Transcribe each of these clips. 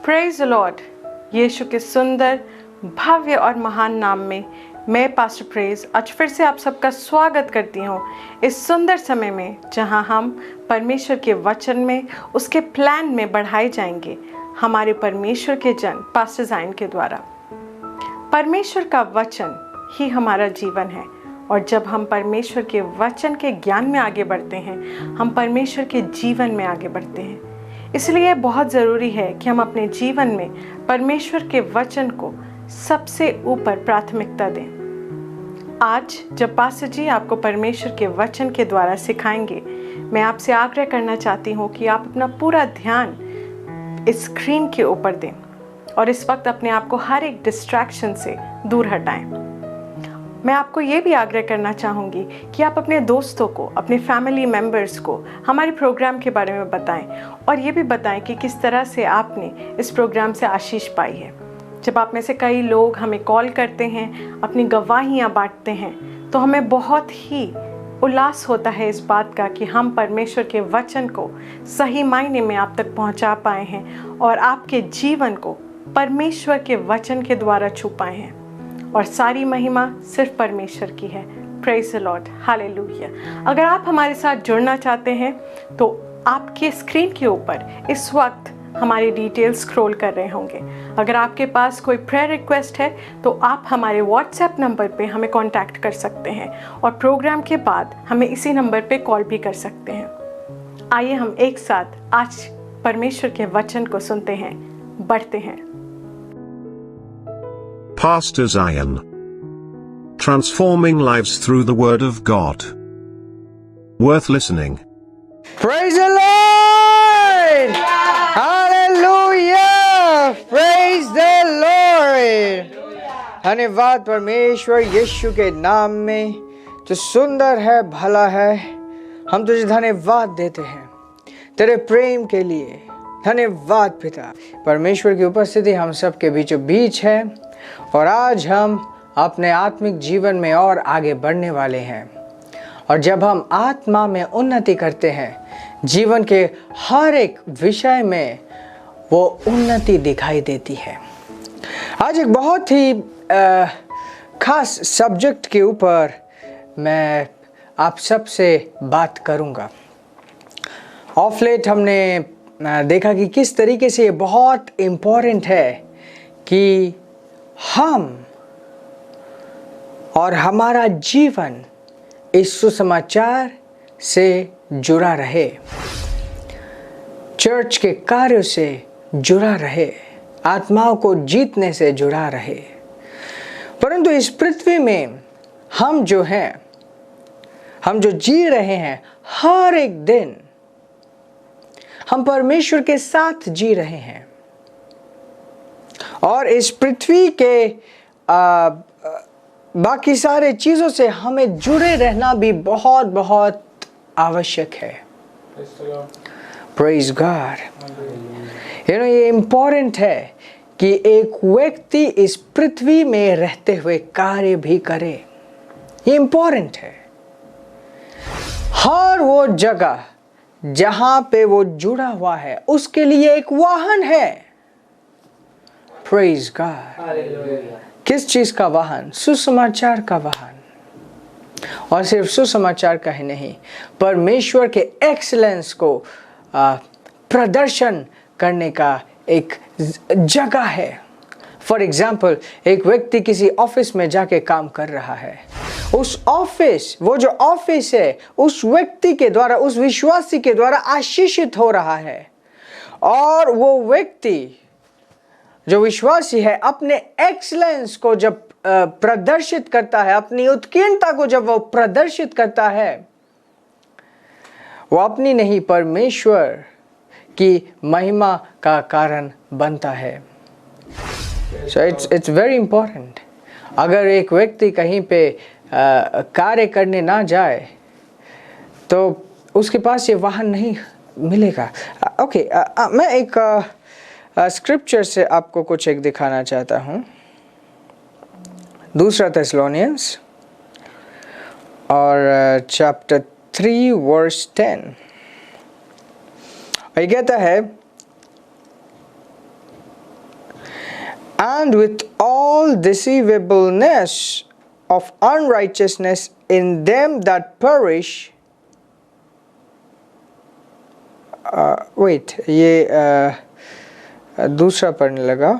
Praise the Lord. यीशु के सुंदर, भव्य और महान नाम में मैं पास्टर प्रेज आज फिर से आप सबका स्वागत करती हूँ इस सुंदर समय में, जहाँ हम परमेश्वर के वचन में, उसके प्लान में बढ़ाए जाएंगे हमारे परमेश्वर के जन पास्टर जाइन के द्वारा। परमेश्वर का वचन ही हमारा जीवन है, और जब हम परमेश्वर के वचन के ज्ञान में आगे बढ़ते हैं, हम परमेश्वर के जीवन में आगे बढ़ते हैं। इसलिए बहुत ज़रूरी है कि हम अपने जीवन में परमेश्वर के वचन को सबसे ऊपर प्राथमिकता दें। आज जब पास्टर जी आपको परमेश्वर के वचन के द्वारा सिखाएंगे, मैं आपसे आग्रह करना चाहती हूँ कि आप अपना पूरा ध्यान इस स्क्रीन के ऊपर दें और इस वक्त अपने आप को हर एक डिस्ट्रैक्शन से दूर हटाएं। मैं आपको ये भी आग्रह करना चाहूँगी कि आप अपने दोस्तों को, अपने फैमिली मेम्बर्स को हमारे प्रोग्राम के बारे में बताएं, और ये भी बताएं कि किस तरह से आपने इस प्रोग्राम से आशीष पाई है। जब आप में से कई लोग हमें कॉल करते हैं, अपनी गवाहियाँ बांटते हैं, तो हमें बहुत ही उल्लास होता है इस बात का कि हम परमेश्वर के वचन को सही मायने में आप तक पहुँचा पाए हैं और आपके जीवन को परमेश्वर के वचन के द्वारा छू पाए हैं। और सारी महिमा सिर्फ परमेश्वर की है। Praise the Lord, hallelujah. अगर आप हमारे साथ जुड़ना चाहते हैं तो आपके स्क्रीन के ऊपर इस वक्त हमारी डिटेल्स स्क्रॉल कर रहे होंगे। अगर आपके पास कोई प्रेयर रिक्वेस्ट है तो आप हमारे व्हाट्सएप नंबर पे हमें कांटेक्ट कर सकते हैं, और प्रोग्राम के बाद हमें इसी नंबर पे कॉल भी कर सकते हैं। आइए हम एक साथ आज परमेश्वर के वचन को सुनते हैं, बढ़ते हैं। Pastor Zion. Transforming lives through the Word of God. Worth listening. Praise the Lord! Hallelujah! Praise the Lord! धन्यवाद परमेश्वर यीशु के नाम में, जो सुंदर है, भला है। हम तुझे धन्यवाद देते हैं तेरे प्रेम के लिए। धन्यवाद पिता। परमेश्वर की उपस्थिति हम सब के बीचों बीच है, और आज हम अपने आत्मिक जीवन में और आगे बढ़ने वाले हैं। और जब हम आत्मा में उन्नति करते हैं, जीवन के हर एक विषय में वो उन्नति दिखाई देती है। आज एक बहुत ही खास सब्जेक्ट के ऊपर मैं आप सबसे बात करूंगा। ऑफ लेट हमने देखा कि किस तरीके से ये बहुत इम्पोर्टेंट है कि हम और हमारा जीवन इस सुसमाचार से जुड़ा रहे, चर्च के कार्यों से जुड़ा रहे, आत्माओं को जीतने से जुड़ा रहे। परंतु इस पृथ्वी में हम जो जी रहे हैं, हर एक दिन हम परमेश्वर के साथ जी रहे हैं, और इस पृथ्वी के बाकी सारे चीज़ों से हमें जुड़े रहना भी बहुत बहुत आवश्यक है। Praise God. ये इम्पोर्टेंट है कि एक व्यक्ति इस पृथ्वी में रहते हुए कार्य भी करे। ये इम्पोर्टेंट है। हर वो जगह जहां पे वो जुड़ा हुआ है, उसके लिए एक वाहन है। Praise God. किस चीज का वाहन? सुसमाचार का वाहन। और सिर्फ सुसमाचार का ही नहीं, परमेश्वर के एक्सीलेंस को प्रदर्शन करने का एक जगह है। फॉर एग्जाम्पल, एक व्यक्ति किसी ऑफिस में जाके काम कर रहा है। उस ऑफिस, वो जो ऑफिस है, उस व्यक्ति के द्वारा, उस विश्वासी के द्वारा आशीषित हो रहा है। और वो व्यक्ति जो विश्वासी है, अपने एक्सीलेंस को जब प्रदर्शित करता है, अपनी उत्कीर्णता को जब वो प्रदर्शित करता है, वो अपनी नहीं, परमेश्वर की महिमा का कारण बनता है। So it's very important. अगर एक व्यक्ति कहीं पे कार्य करने ना जाए तो उसके पास ये वाहन नहीं मिलेगा। ओके, मैं एक स्क्रिप्चर से आपको कुछ एक दिखाना चाहता हूँ। दूसरा थेसलोनियंस और चैप्टर 3 वर्स 10। ये कहता है, and with all deceivableness of unrighteousness in them that perish. ये दूसरा पढ़ने लगा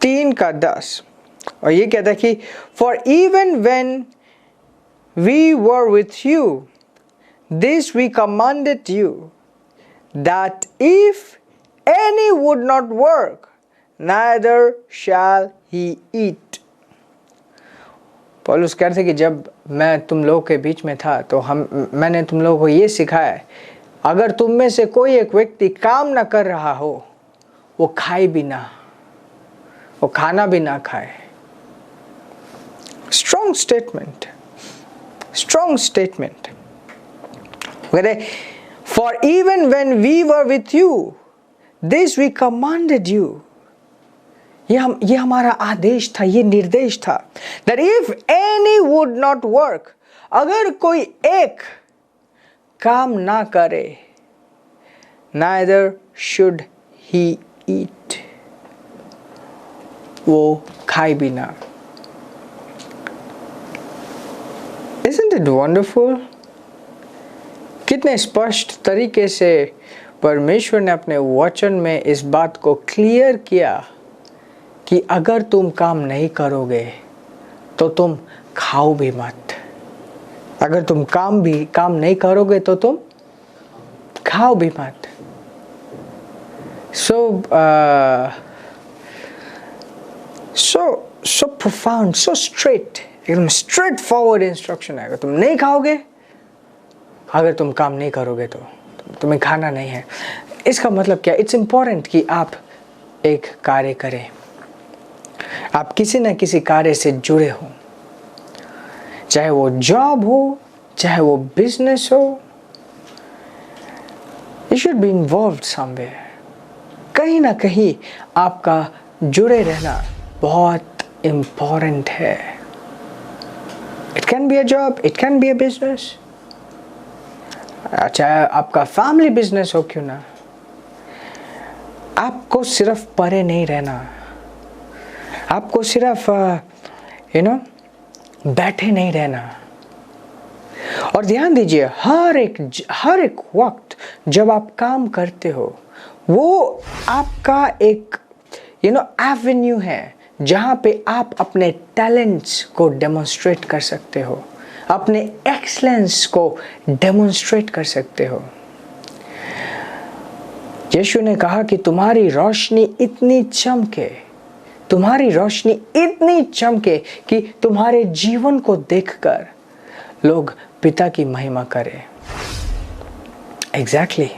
3:10 और ये कहता है कि for even when we were with you this we commanded you that if any would not work neither shall he eat. पौलुस कहते हैं कि जब मैं तुम लोगों के बीच में था तो मैंने तुम लोगों को ये सिखाया, अगर तुम में से कोई एक व्यक्ति काम ना कर रहा हो वो खाए भी ना, वो खाना भी ना खाए. Strong statement, strong statement. For even when we were with you this we commanded you. ये हमारा आदेश था, ये निर्देश था. That if any would not work, अगर कोई एक काम ना करे, neither should he eat, वो खाए भी ना. Isn't it wonderful? कितने स्पष्ट तरीके से परमेश्वर ने अपने वचन में इस बात को क्लियर किया कि अगर तुम काम नहीं करोगे तो तुम खाओ भी मत. अगर तुम काम नहीं करोगे तो तुम खाओ भी मत. So profound, so straight, एकदम straight forward instruction है. अगर तुम नहीं खाओगे, अगर तुम काम नहीं करोगे तो तुम्हें खाना नहीं है. इसका मतलब क्या? इट्स इम्पोर्टेंट कि आप एक कार्य करें, आप किसी न किसी कार्य से जुड़े हो, चाहे वो जॉब हो, चाहे वो बिजनेस हो. You should be involved somewhere. कहीं ना कहीं आपका जुड़े रहना बहुत इम्पोर्टेंट है. It can be a job, it can be a business. चाहे आपका फैमिली बिजनेस हो क्यों ना, आपको सिर्फ परे नहीं रहना, आपको सिर्फ बैठे नहीं रहना. और ध्यान दीजिए, हर एक वक्त जब आप काम करते हो वो आपका एक एवेन्यू है जहाँ पे आप अपने टैलेंट्स को डेमोन्स्ट्रेट कर सकते हो, अपने एक्सलेंस को डेमोन्स्ट्रेट कर सकते हो. यीशु ने कहा कि तुम्हारी रोशनी इतनी चमके कि तुम्हारे जीवन को देखकर लोग पिता की महिमा करें. एग्जैक्टली.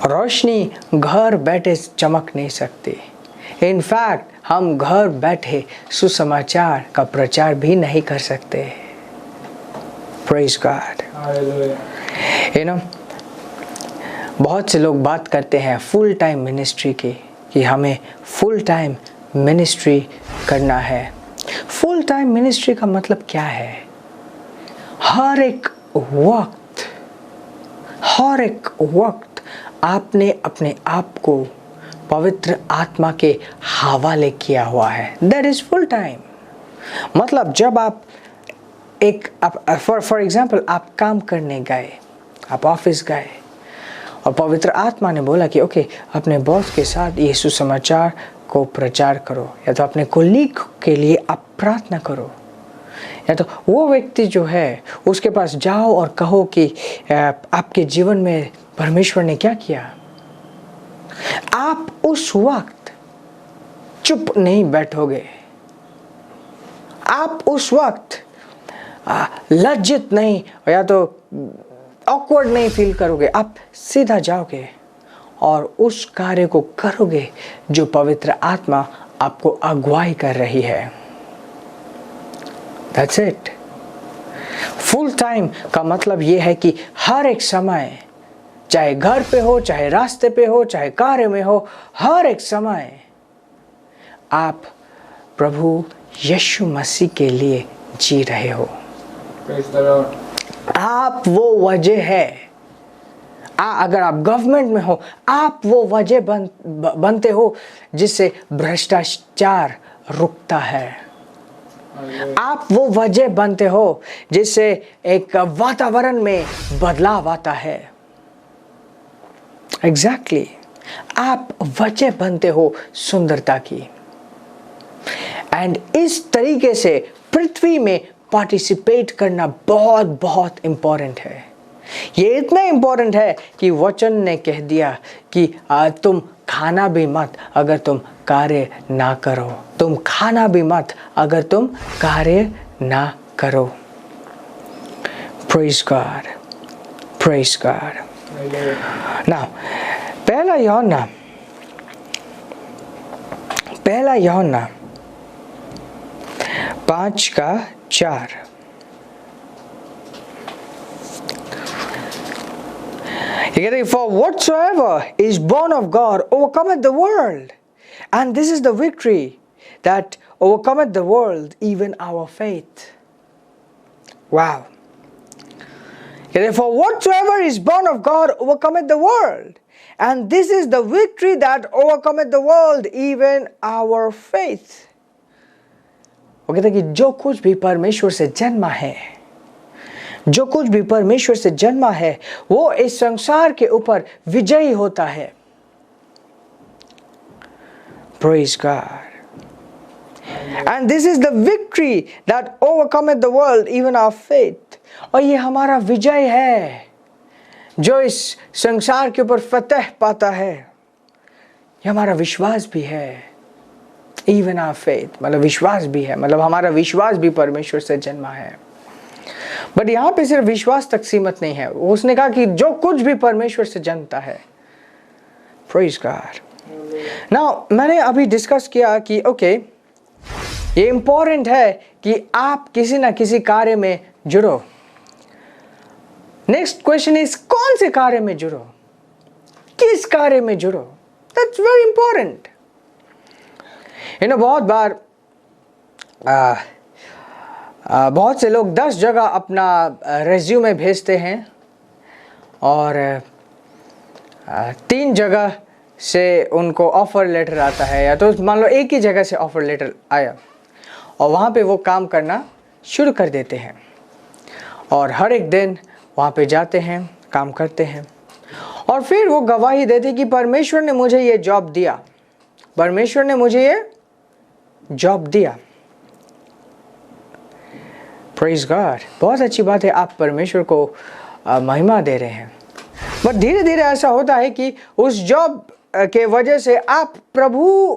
रोशनी घर बैठे चमक नहीं सकती. इनफैक्ट हम घर बैठे सुसमाचार का प्रचार भी नहीं कर सकते. Praise God. बहुत से लोग बात करते हैं फुल टाइम मिनिस्ट्री की, कि हमें फुल टाइम मिनिस्ट्री करना है. फुल टाइम मिनिस्ट्री का मतलब क्या है? हर एक वक्त आपने अपने आप को पवित्र आत्मा के हवाले किया हुआ है. That is full time. मतलब जब आप फॉर एग्जाम्पल आप काम करने गए, आप ऑफिस गए और पवित्र आत्मा ने बोला कि ओके, अपने बॉस के साथ ये सुसमाचार को प्रचार करो, या तो अपने कोलीग के लिए आप प्रार्थना करो, या तो वो व्यक्ति जो है उसके पास जाओ और कहो कि आपके जीवन में परमेश्वर ने क्या किया. आप उस वक्त चुप नहीं बैठोगे, आप उस वक्त लज्जित नहीं या तो ऑकवर्ड नहीं फील करोगे. आप सीधा जाओगे और उस कार्य को करोगे जो पवित्र आत्मा आपको अगुवाई कर रही है. That's it. फुल टाइम का मतलब ये है कि हर एक समय, चाहे घर पे हो, चाहे रास्ते पे हो, चाहे कार्य में हो, हर एक समय आप प्रभु यीशु मसीह के लिए जी रहे हो. आप वो वजह है, अगर आप गवर्नमेंट में हो, आप वो वजह बनते हो जिससे भ्रष्टाचार रुकता है। आप वो वजह बनते हो जिससे एक वातावरण में बदलाव आता है। एग्जैक्टली आप वजह बनते हो सुंदरता की। एंड इस तरीके से पृथ्वी में पार्टिसिपेट करना बहुत बहुत इंपॉर्टेंट है। ये इतना इंपॉर्टेंट है कि वचन ने कह दिया कि तुम खाना भी मत अगर तुम कार्य ना करो। तुम खाना भी मत अगर तुम कार्य ना करो। Praise God, praise God. Now पहला यूहन्ना 5:4 He कहते हैं, for whatsoever is born of God overcometh the world, and this is the victory that overcometh the world, even our faith. Wow. कहते हैं, for whatsoever is born of God overcometh the world, and this is the victory that overcometh the world, even our faith. वो कहते हैं कि जो कुछ भी परमेश्वर से जन्मा है, जो कुछ भी परमेश्वर से जन्मा है, वो इस संसार के ऊपर विजयी होता है। Praise God. And this is the victory that overcometh the world, even our faith. और ये हमारा विजय है जो इस संसार के ऊपर फतह पाता है। ये हमारा विश्वास भी है। Even our faith, मतलब विश्वास भी है, मतलब हमारा विश्वास भी परमेश्वर से जन्मा है। बट यहाँ पे सिर्फ विश्वास तक सीमित नहीं है। उसने कहा कि जो कुछ भी परमेश्वर से जन्मता है। Praise God. Now, मैंने अभी डिस्कस किया कि ओके, ये इंपॉर्टेंट है कि आप किसी ना किसी कार्य में जुड़ो। नेक्स्ट क्वेश्चन इज, कौन से कार्य में जुड़ो, किस कार्य में जुड़ो? That's very important. बहुत बार बहुत से लोग 10 जगह अपना रेज्यूमे भेजते हैं और 3 जगह से उनको ऑफ़र लेटर आता है, या तो मान लो एक ही जगह से ऑफ़र लेटर आया और वहाँ पे वो काम करना शुरू कर देते हैं और हर एक दिन वहाँ पे जाते हैं, काम करते हैं और फिर वो गवाही देते कि परमेश्वर ने मुझे ये जॉब दिया, परमेश्वर ने मुझे ये जॉब दिया। प्रेज़ गॉड, बहुत अच्छी बात है, आप परमेश्वर को महिमा दे रहे हैं। बट धीरे धीरे ऐसा होता है कि उस जॉब के वजह से आप प्रभु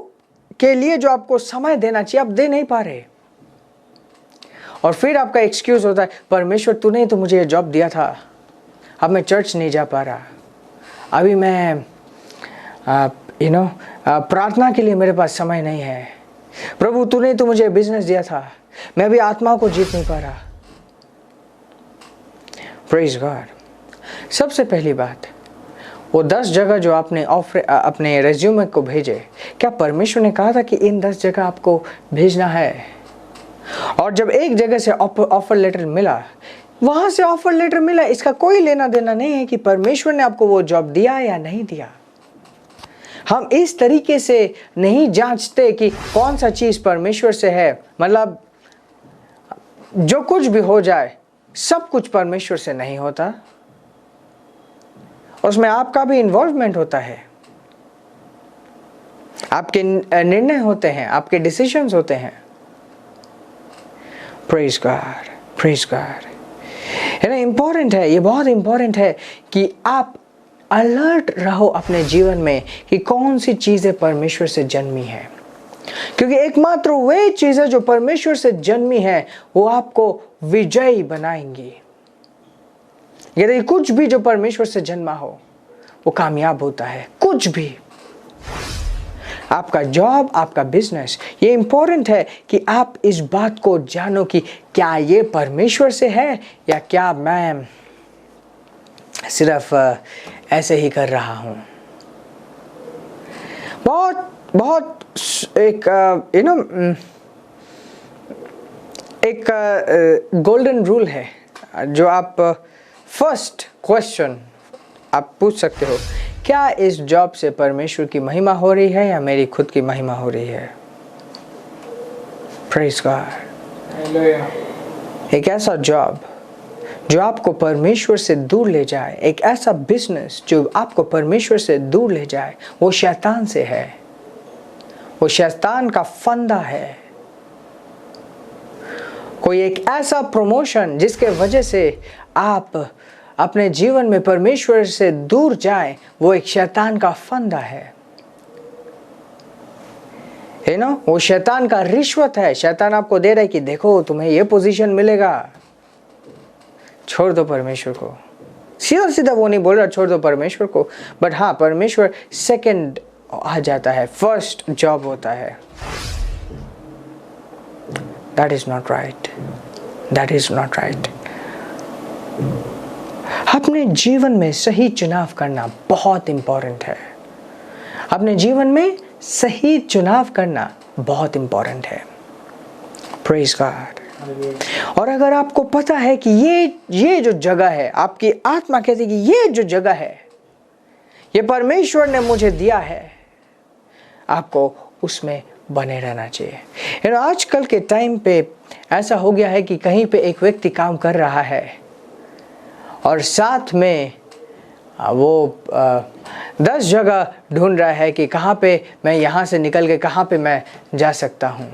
के लिए जो आपको समय देना चाहिए आप दे नहीं पा रहे, और फिर आपका एक्सक्यूज होता है, परमेश्वर तूने ही तो मुझे ये जॉब दिया था, अब मैं चर्च नहीं जा पा रहा, अभी मैं प्रार्थना के लिए मेरे पास समय नहीं है, प्रभु तूने तो मुझे बिजनेस दिया था, मैं भी आत्मा को जीत नहीं पा रहा। Praise God. सबसे पहली बात, वो 10 जगह जो आपने अपने रेज्यूमे को भेजे, क्या परमेश्वर ने कहा था कि इन 10 जगह आपको भेजना है? और जब एक जगह से ऑफर लेटर मिला, वहां से ऑफर लेटर मिला, इसका कोई लेना देना नहीं है कि परमेश्वर ने आपको वो जॉब दिया या नहीं दिया। हम इस तरीके से नहीं जांचते कि कौन सा चीज परमेश्वर से है, मतलब जो कुछ भी हो जाए सब कुछ परमेश्वर से नहीं होता, उसमें आपका भी इन्वॉल्वमेंट होता है, आपके निर्णय होते हैं, आपके डिसीजंस होते हैं। Praise God, praise God. है ना, इंपॉर्टेंट है, ये बहुत इंपॉर्टेंट है कि आप अलर्ट रहो अपने जीवन में कि कौन सी चीजें परमेश्वर से जन्मी है, क्योंकि एकमात्र वे चीजें जो परमेश्वर से जन्मी है वो आपको विजयी बनाएंगी। यदि कुछ भी जो परमेश्वर से जन्मा हो वो कामयाब होता है, कुछ भी, आपका जॉब, आपका बिजनेस। ये इंपॉर्टेंट है कि आप इस बात को जानो कि क्या ये परमेश्वर से है या क्या मैं सिर्फ ऐसे ही कर रहा हूं। बहुत एक एक गोल्डन रूल है जो आप फर्स्ट क्वेश्चन आप पूछ सकते हो, क्या इस जॉब से परमेश्वर की महिमा हो रही है या मेरी खुद की महिमा हो रही है? Praise God. एक ऐसा जॉब जो आपको परमेश्वर से दूर ले जाए, एक ऐसा बिजनेस जो आपको परमेश्वर से दूर ले जाए, वो शैतान से है, वो शैतान का फंदा है। कोई एक ऐसा प्रमोशन जिसके वजह से आप अपने जीवन में परमेश्वर से दूर जाएं, वो एक शैतान का फंदा है ना। वो शैतान का रिश्वत है। शैतान आपको दे रहा है कि देखो तुम्हें ये पोजीशन मिलेगा, छोड़ दो परमेश्वर को। सीधा सीधा वो नहीं बोल रहा छोड़ दो परमेश्वर को, बट हाँ, परमेश्वर सेकंड आ जाता है, फर्स्ट जॉब होता है। That is not right, that is not right. अपने जीवन में सही चुनाव करना बहुत इंपॉर्टेंट है। अपने जीवन में सही चुनाव करना बहुत इंपॉर्टेंट है। Praise God. और अगर आपको पता है कि ये जो जगह है, आपकी आत्मा कहती है कि ये जो जगह है ये परमेश्वर ने मुझे दिया है, आपको उसमें बने रहना चाहिए। आजकल के टाइम पे ऐसा हो गया है कि कहीं पे एक व्यक्ति काम कर रहा है और साथ में वो 10 जगह ढूंढ रहा है कि कहाँ पे मैं यहाँ से निकल के कहाँ पे मैं जा सकता हूँ।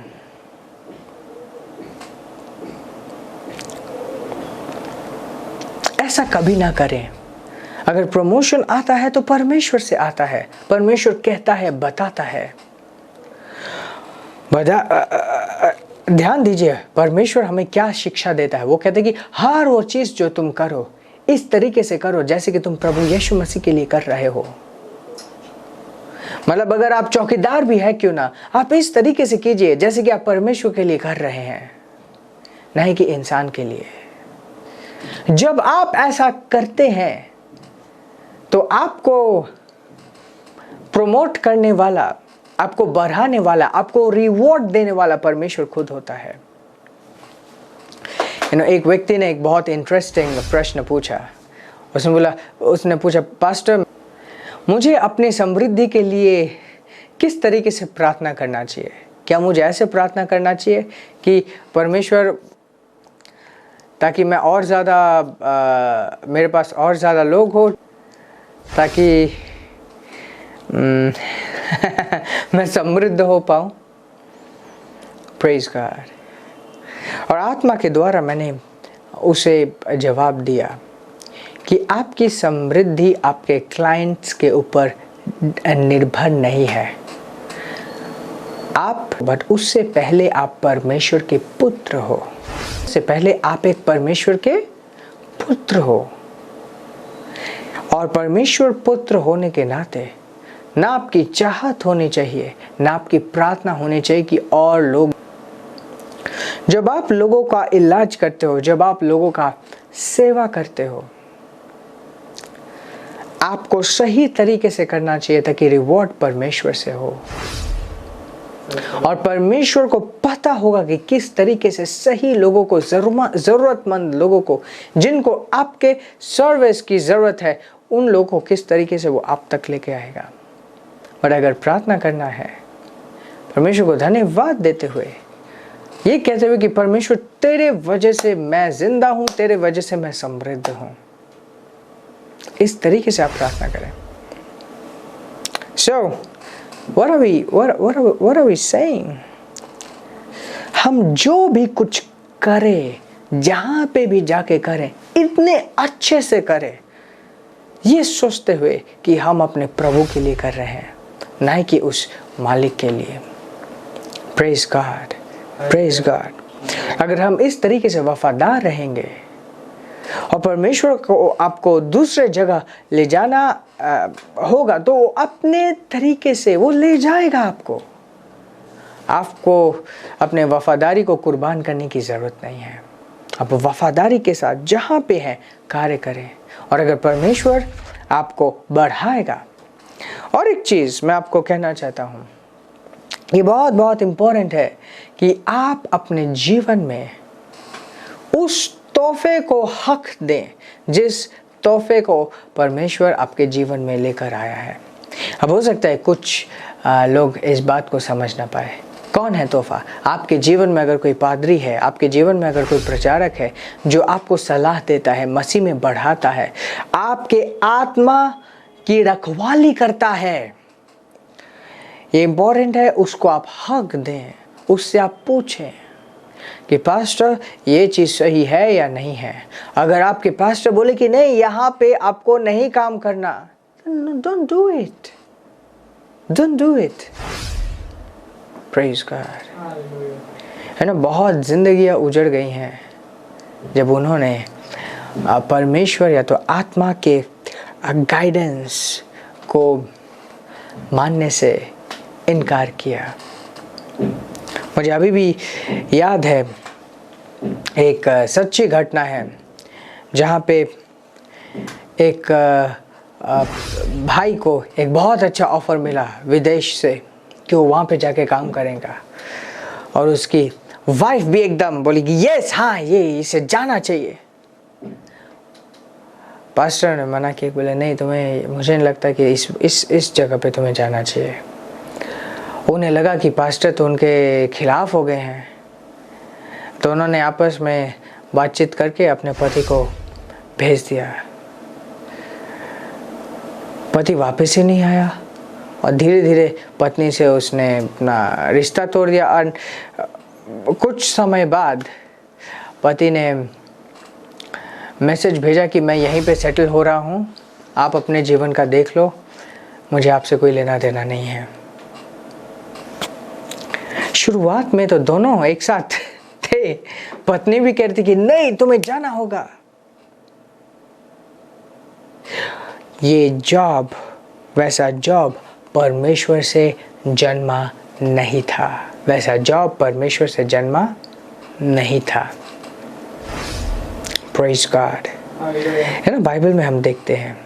ऐसा कभी ना करें। अगर प्रमोशन आता है तो परमेश्वर से आता है। परमेश्वर कहता है, बताता है। ध्यान दीजिए परमेश्वर हमें क्या शिक्षा देता है। वो कहते हैं कि हर वो चीज जो तुम करो इस तरीके से करो जैसे कि तुम प्रभु यीशु मसीह के लिए कर रहे हो। मतलब अगर आप चौकीदार भी है क्यों ना, आप इस तरीके से कीजिए जैसे कि आप परमेश्वर के लिए कर रहे हैं, नहीं कि इंसान के लिए। जब आप ऐसा करते हैं तो आपको प्रमोट करने वाला, आपको बढ़ाने वाला, आपको रिवॉर्ड देने वाला परमेश्वर खुद होता है। एक व्यक्ति ने एक बहुत इंटरेस्टिंग प्रश्न पूछा। उसने पूछा, पास्टर मुझे अपनी समृद्धि के लिए किस तरीके से प्रार्थना करना चाहिए? क्या मुझे ऐसे प्रार्थना करना चाहिए कि परमेश्वर, ताकि मैं और ज़्यादा मेरे पास और ज़्यादा लोग हो, ताकि मैं समृद्ध हो पाऊँ? Praise God. और आत्मा के द्वारा मैंने उसे जवाब दिया कि आपकी समृद्धि आपके क्लाइंट्स के ऊपर निर्भर नहीं है, बट उससे पहले आप परमेश्वर के पुत्र हो। उससे पहले आप एक परमेश्वर के पुत्र हो। और परमेश्वर पुत्र होने के नाते ना आपकी चाहत होनी चाहिए, ना आपकी प्रार्थना होनी चाहिए कि और लोग। जब आप लोगों का इलाज करते हो, जब आप लोगों का सेवा करते हो, आपको सही तरीके से करना चाहिए ताकि रिवॉर्ड परमेश्वर से हो। और परमेश्वर को पता होगा कि किस तरीके से सही लोगों को, जरूरतमंद लोगों को, जिनको आपके सर्विस की जरूरत है, उन लोगों को किस तरीके से वो आप तक लेके आएगा। और अगर प्रार्थना करना है परमेश्वर को धन्यवाद देते हुए, ये कहते हुए कि परमेश्वर तेरे वजह से मैं जिंदा हूं, तेरे वजह से मैं समृद्ध हूं, इस तरीके से आप प्रार्थना करें। So what are we saying? हम जो भी कुछ करें, जहां पे भी जाके करें, इतने अच्छे से करें, ये सोचते हुए कि हम अपने प्रभु के लिए कर रहे हैं, नहीं कि उस मालिक के लिए। Praise God, praise God. अगर हम इस तरीके से वफादार रहेंगे और परमेश्वर को आपको दूसरे जगह ले जाना होगा, तो अपने तरीके से वो ले जाएगा आपको। अपने वफादारी को कुर्बान करने की ज़रूरत नहीं है। आप वफादारी के साथ जहाँ पे हैं कार्य करें, और अगर परमेश्वर आपको बढ़ाएगा। और एक चीज़ मैं आपको कहना चाहता हूँ, ये बहुत बहुत इम्पोर्टेंट है कि आप अपने जीवन में उस तोहफे को हक दें जिस तोहफे को परमेश्वर आपके जीवन में लेकर आया है। अब हो सकता है कुछ लोग इस बात को समझ ना पाए। कौन है तोहफा? आपके जीवन में अगर कोई पादरी है, आपके जीवन में अगर कोई प्रचारक है जो आपको सलाह देता है, मसीह में बढ़ाता है, आपके आत्मा की रखवाली करता है, ये इंपॉर्टेंट है, उसको आप हक दें, उससे आप पूछें कि पास्टर ये चीज़ सही है या नहीं है। अगर आपके पास्टर बोले कि नहीं यहाँ पे आपको नहीं काम करना, don't do it, don't do it, praise God। है ना, बहुत जिंदगियां उजड़ गई हैं जब उन्होंने परमेश्वर या तो आत्मा के गाइडेंस को मानने से इनकार किया। मुझे अभी भी याद है एक सच्ची घटना है जहाँ पे एक भाई को एक बहुत अच्छा ऑफर मिला विदेश से कि वो वहाँ पे जाके काम करेगा, और उसकी वाइफ भी एकदम बोली कि यस, हाँ ये इसे जाना चाहिए। पास्टर ने मना किया, बोले नहीं तुम्हें, मुझे नहीं लगता कि इस जगह पे तुम्हें जाना चाहिए। उन्हें लगा कि पास्टर तो उनके खिलाफ हो गए हैं, तो उन्होंने आपस में बातचीत करके अपने पति को भेज दिया। पति वापस ही नहीं आया और धीरे धीरे पत्नी से उसने अपना रिश्ता तोड़ दिया। और कुछ समय बाद पति ने मैसेज भेजा कि मैं यहीं पे सेटल हो रहा हूँ, आप अपने जीवन का देख लो, मुझे आपसे कोई लेना देना नहीं है। शुरुआत में तो दोनों एक साथ थे, पत्नी भी कहती कि नहीं तुम्हें जाना होगा। ये जॉब, वैसा जॉब परमेश्वर से जन्मा नहीं था, वैसा जॉब परमेश्वर से जन्मा नहीं था। Praise God. है ना, बाइबल में हम देखते हैं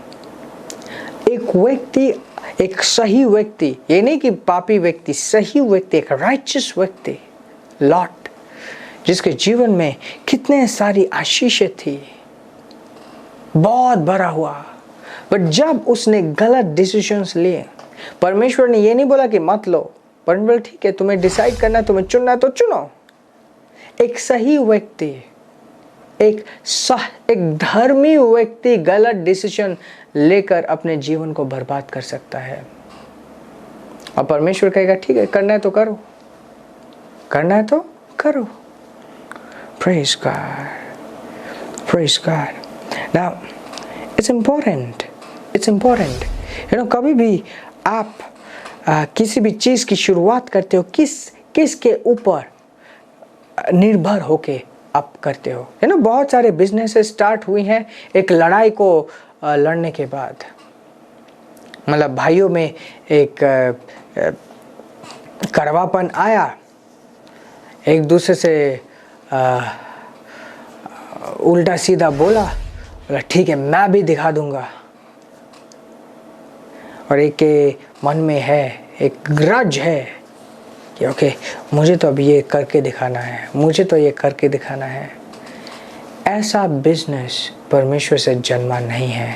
एक व्यक्ति, एक सही व्यक्ति, ये नहीं कि पापी व्यक्ति, सही व्यक्ति, एक राइचियस व्यक्ति, लॉट, जिसके जीवन में कितने सारी आशीषें थी, बहुत भरा हुआ, बट जब उसने गलत डिसीजंस लिए, परमेश्वर ने ये नहीं बोला कि मत लो, परमेश्वर ठीक है तुम्हें डिसाइड करना है, तुम्हें चुनना है तो चुनो। एक सही व्यक्ति, एक धर्मी व्यक्ति गलत डिसीजन लेकर अपने जीवन को बर्बाद कर सकता है, और परमेश्वर कहेगा ठीक है करना है तो करो, करना है तो करो। Praise God, praise God। Now it's important, you know, कभी भी आप किसी भी चीज की शुरुआत करते हो, किसके ऊपर निर्भर होके आप करते हो। है ना, बहुत सारे बिजनेसेस स्टार्ट हुई हैं एक लड़ाई को लड़ने के बाद, मतलब भाइयों में एक कड़वापन आया, एक दूसरे से उल्टा सीधा बोला ठीक है मैं भी दिखा दूंगा, और एक के मन में है एक ग्रज है कि ओके मुझे तो अब ये करके दिखाना है, मुझे तो ये करके दिखाना है। ऐसा बिजनेस परमेश्वर से जन्मा नहीं है,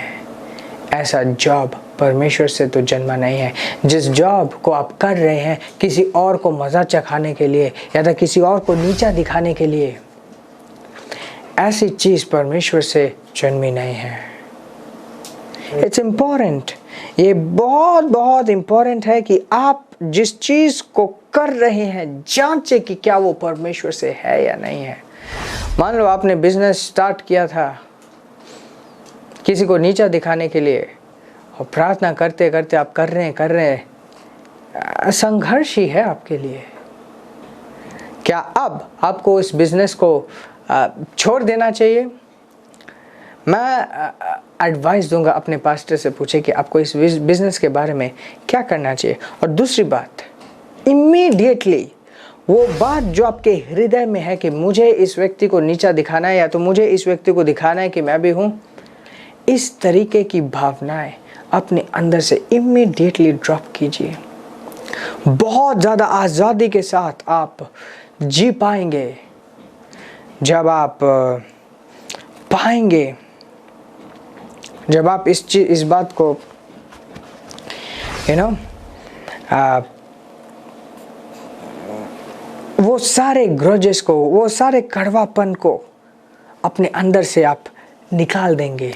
ऐसा जॉब परमेश्वर से तो जन्मा नहीं है। जिस जॉब को आप कर रहे हैं किसी और को मज़ा चखाने के लिए या तो किसी और को नीचा दिखाने के लिए, ऐसी चीज़ परमेश्वर से जन्मी नहीं है। इट्स इम्पोर्टेंट, ये बहुत बहुत इम्पोर्टेंट है कि आप जिस चीज़ को कर रहे हैं जांचे कि क्या वो परमेश्वर से है या नहीं है। मान लो आपने बिजनेस स्टार्ट किया था किसी को नीचा दिखाने के लिए, और प्रार्थना करते करते आप कर रहे हैं, संघर्ष ही है आपके लिए। क्या अब आपको इस बिजनेस को छोड़ देना चाहिए? मैं एडवाइस दूंगा अपने पास्टर से पूछे कि आपको इस बिजनेस के बारे में क्या करना चाहिए। और दूसरी बात, इमीडिएटली वो बात जो आपके हृदय में है कि मुझे इस व्यक्ति को नीचा दिखाना है या तो मुझे इस व्यक्ति को दिखाना है कि मैं भी हूँ, इस तरीके की भावनाएं अपने अंदर से इमीडिएटली ड्रॉप कीजिए। बहुत ज़्यादा आज़ादी के साथ आप जी पाएंगे जब आप पाएंगे जब आप इस बात को वो सारे ग्रजेस को, वो सारे कड़वापन को अपने अंदर से आप निकाल देंगे,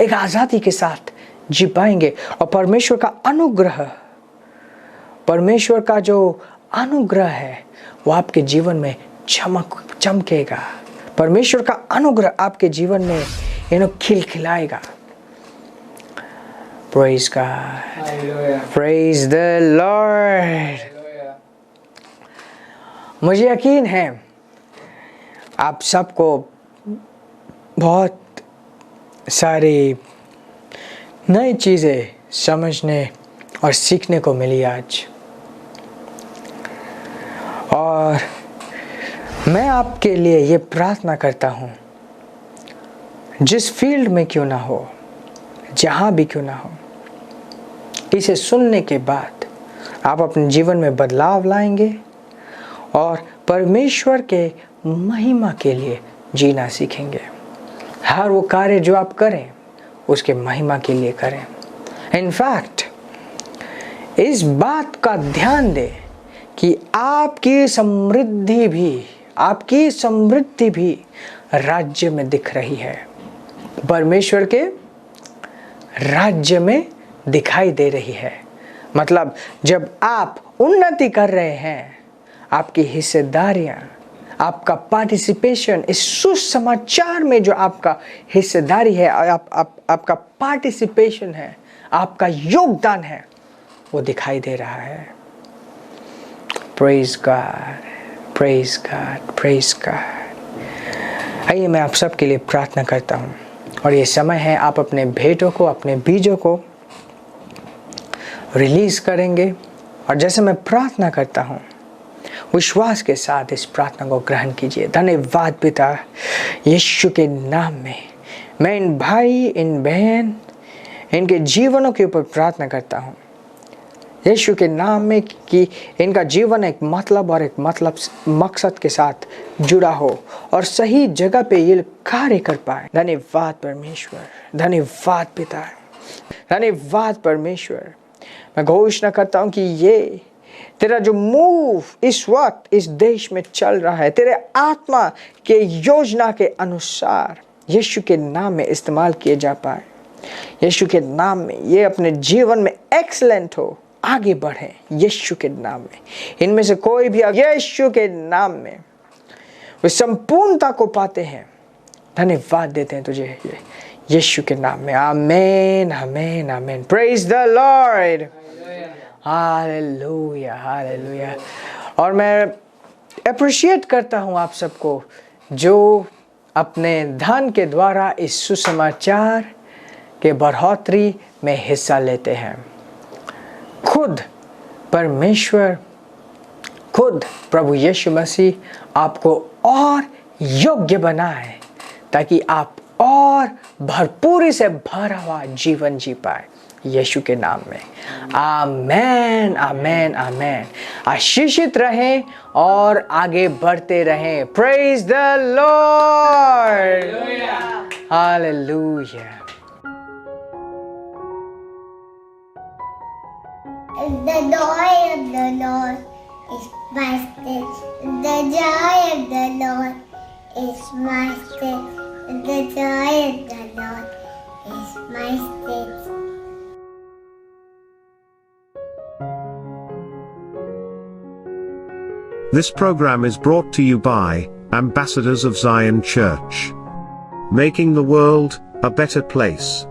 एक आज़ादी के साथ जी पाएंगे। और परमेश्वर का जो अनुग्रह है वो आपके जीवन में चमकेगा। परमेश्वर का अनुग्रह आपके जीवन में खिलखिलाएगा। Praise God. Praise the Lord. मुझे यकीन है आप सबको बहुत सारी नई चीज़ें समझने और सीखने को मिली आज। और मैं आपके लिए ये प्रार्थना करता हूँ, जिस फील्ड में क्यों ना हो, जहाँ भी क्यों ना हो, इसे सुनने के बाद आप अपने जीवन में बदलाव लाएंगे और परमेश्वर के महिमा के लिए जीना सीखेंगे। हर वो कार्य जो आप करें उसके महिमा के लिए करें। इनफैक्ट इस बात का ध्यान दें कि आपकी समृद्धि भी राज्य में दिख रही है, परमेश्वर के राज्य में दिखाई दे रही है। मतलब जब आप उन्नति कर रहे हैं, आपकी हिस्सेदारियां, आपका पार्टिसिपेशन इस सुसमाचार में, जो आपका हिस्सेदारी है, आपका पार्टिसिपेशन है, आपका योगदान है, वो दिखाई दे रहा है। Praise God, praise God, praise God. आइए मैं आप सबके लिए प्रार्थना करता हूँ और ये समय है आप अपने भेंटों को, अपने बीजों को रिलीज करेंगे। और जैसे मैं प्रार्थना करता हूँ, विश्वास के साथ इस प्रार्थना को ग्रहण कीजिए। धन्यवाद पिता, यीशु के नाम में मैं इन भाई, इन बहन, इनके जीवनों के ऊपर प्रार्थना करता हूँ यीशु के नाम में कि इनका जीवन एक मतलब और एक मकसद के साथ जुड़ा हो और सही जगह पे ये कार्य कर पाए। धन्यवाद परमेश्वर, धन्यवाद पिता, धन्यवाद परमेश्वर। मैं घोषणा करता हूँ कि ये तेरा जो मूव इस वक्त इस देश में चल रहा है, तेरे आत्मा के योजना के अनुसार यीशु के नाम में इस्तेमाल किए जा पाए। यीशु के नाम में ये अपने जीवन में एक्सीलेंट हो, आगे बढ़े यीशु के नाम में। इनमें से कोई भी यीशु के नाम में वे संपूर्णता को पाते हैं। धन्यवाद देते हैं तुझे यीशु के नाम में। आमीन, आमीन, आमीन। Praise the Lord, hallelujah, hallelujah. और मैं अप्रिशिएट करता हूँ आप सबको जो अपने धन के द्वारा इस सुसमाचार के बढ़ोतरी में हिस्सा लेते हैं। खुद परमेश्वर, खुद प्रभु यीशु मसीह आपको और योग्य बनाए ताकि आप और भरपूरी से भरा हुआ जीवन जी पाए यीशु के नाम में। आमेन, आमेन, आमेन। आशीषित रहें और आगे बढ़ते रहें। Praise the Lord, hallelujah. The joy of the Lord is my strength. The joy of the Lord is my strength. The joy of the Lord is my strength. This program is brought to you by Ambassadors of Zion Church, making the world a better place.